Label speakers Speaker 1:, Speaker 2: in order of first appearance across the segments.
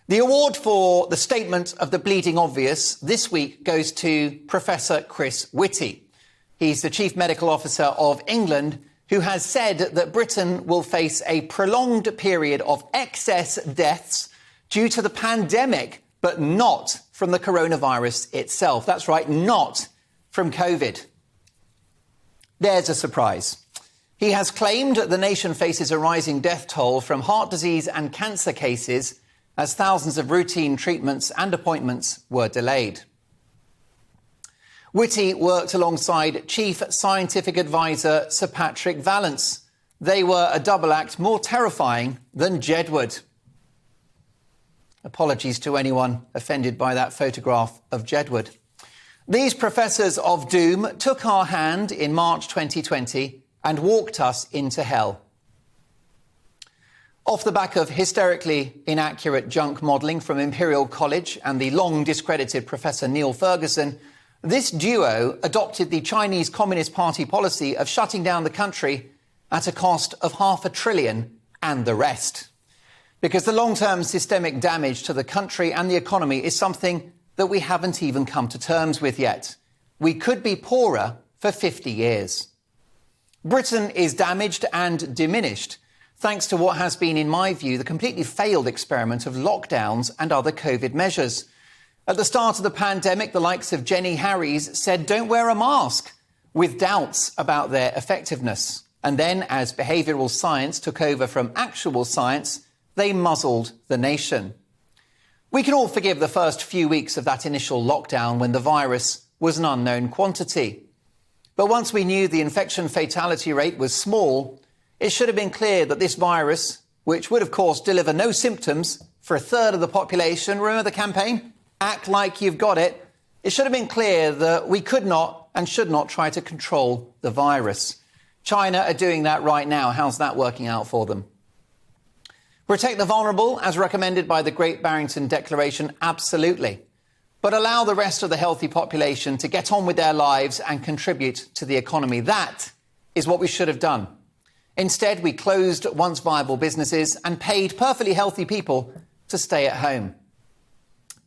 Speaker 1: The award for the statement of the bleeding obvious this week goes to Professor Chris Whitty. He's the Chief Medical Officer of England, who has said that Britain will face a prolonged period of excess deaths due to the pandemic, but not from the coronavirus itself. That's right, not from COVID. There's a surprise. He has claimed the nation faces a rising death toll from heart disease and cancer cases as thousands of routine treatments and appointments were delayed. Whitty worked alongside Chief Scientific Advisor Sir Patrick Vallance. They were a double act more terrifying than Jedward. Apologies to anyone offended by that photograph of Jedward. These professors of doom took our hand in March 2020 and walked us into hell. Off the back of hysterically inaccurate junk modelling from Imperial College and the long discredited Professor Neil Ferguson, this duo adopted the Chinese Communist Party policy of shutting down the country at a cost of $500 billion and the rest. Because the long-term systemic damage to the country and the economy is something that we haven't even come to terms with yet. We could be poorer for 50 years. Britain is damaged and diminished thanks to what has been, in my view, the completely failed experiment of lockdowns and other COVID measures. At the start of the pandemic, the likes of Jenny Harries said, "Don't wear a mask," with doubts about their effectiveness. And then, as behavioural science took over from actual science, they muzzled the nation. We can all forgive the first few weeks of that initial lockdown when the virus was an unknown quantity. But once we knew the infection fatality rate was small, it should have been clear that this virus, which would of course deliver no symptoms for a third of the population, remember the campaign? Act like you've got it. It should have been clear that we could not and should not try to control the virus. China are doing that right now. How's that working out for them? Protect the vulnerable, as recommended by the Great Barrington Declaration, absolutely. But allow the rest of the healthy population to get on with their lives and contribute to the economy. That is what we should have done. Instead, we closed once viable businesses and paid perfectly healthy people to stay at home.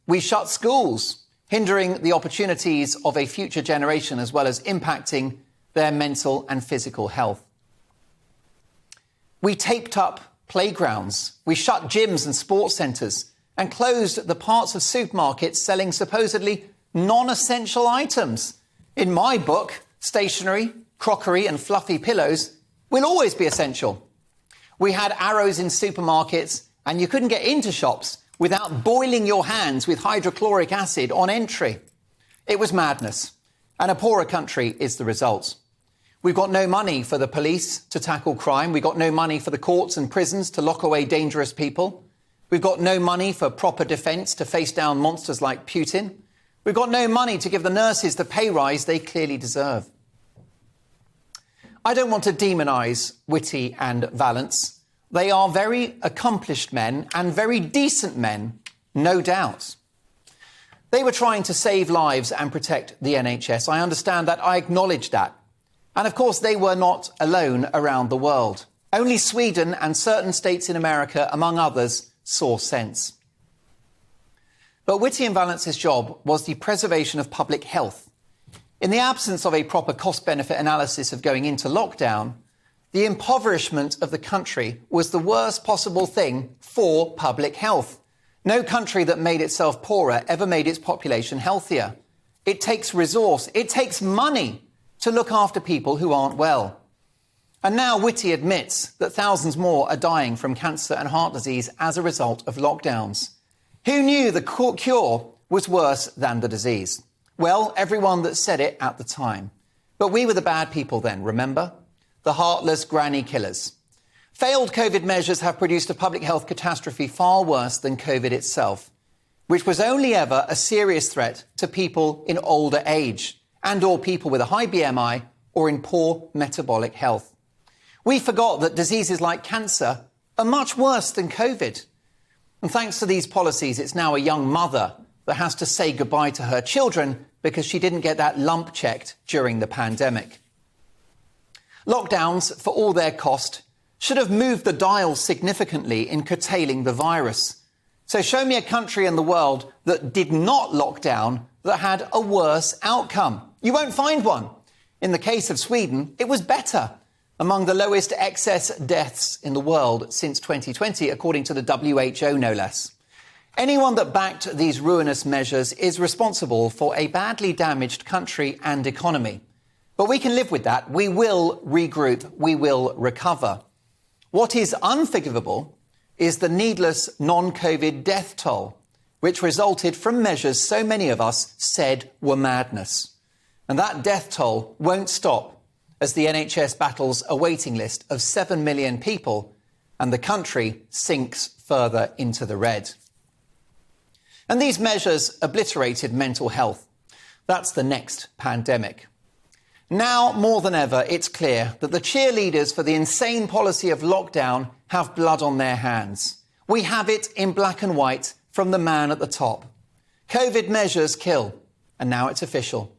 Speaker 1: We shut schools, hindering the opportunities of a future generation as well as impacting their mental and physical health. We taped up playgrounds. We shut gyms and sports centres and closed the parts of supermarkets selling supposedly non-essential items. In my book, stationery, crockery and fluffy pillows will always be essential. We had arrows in supermarkets and you couldn't get into shops without boiling your hands with hydrochloric acid on entry. It was madness, and a poorer country is the result. We've got no money for the police to tackle crime. We've got no money for the courts and prisons to lock away dangerous people. We've got no money for proper defence to face down monsters like Putin. We've got no money to give the nurses the pay rise they clearly deserve. I don't want to demonise Whitty and Vallance. They are very accomplished men and very decent men, no doubt. They were trying to save lives and protect the NHS. I understand that. I acknowledge that. And of course, they were not alone around the world. Only Sweden and certain states in America, among others, saw sense. But Whitty and Vallance's job was the preservation of public health. In the absence of a proper cost-benefit analysis of going into lockdown, the impoverishment of the country was the worst possible thing for public health. No country that made itself poorer ever made its population healthier. It takes resource, it takes money to look after people who aren't well. And now Whitty admits that thousands more are dying from cancer and heart disease as a result of lockdowns. Who knew the cure was worse than the disease? Well, everyone that said it at the time. But we were the bad people then, remember? The heartless granny killers. Failed COVID measures have produced a public health catastrophe far worse than COVID itself, which was only ever a serious threat to people in older age and or people with a high BMI or in poor metabolic health. We forgot that diseases like cancer are much worse than COVID. And thanks to these policies, it's now a young mother that has to say goodbye to her children because she didn't get that lump checked during the pandemic. Lockdowns, for all their cost, should have moved the dial significantly in curtailing the virus. So show me a country in the world that did not lock down that had a worse outcome. You won't find one. In the case of Sweden, it was better, among the lowest excess deaths in the world since 2020, according to the WHO, no less. Anyone that backed these ruinous measures is responsible for a badly damaged country and economy. But we can live with that. We will regroup. We will recover. What is unforgivable is the needless non-COVID death toll, which resulted from measures so many of us said were madness. And that death toll won't stop as the NHS battles a waiting list of 7 million people and the country sinks further into the red. And these measures obliterated mental health. That's the next pandemic. Now, more than ever, it's clear that the cheerleaders for the insane policy of lockdown have blood on their hands. We have it in black and white from the man at the top. COVID measures kill, and now it's official.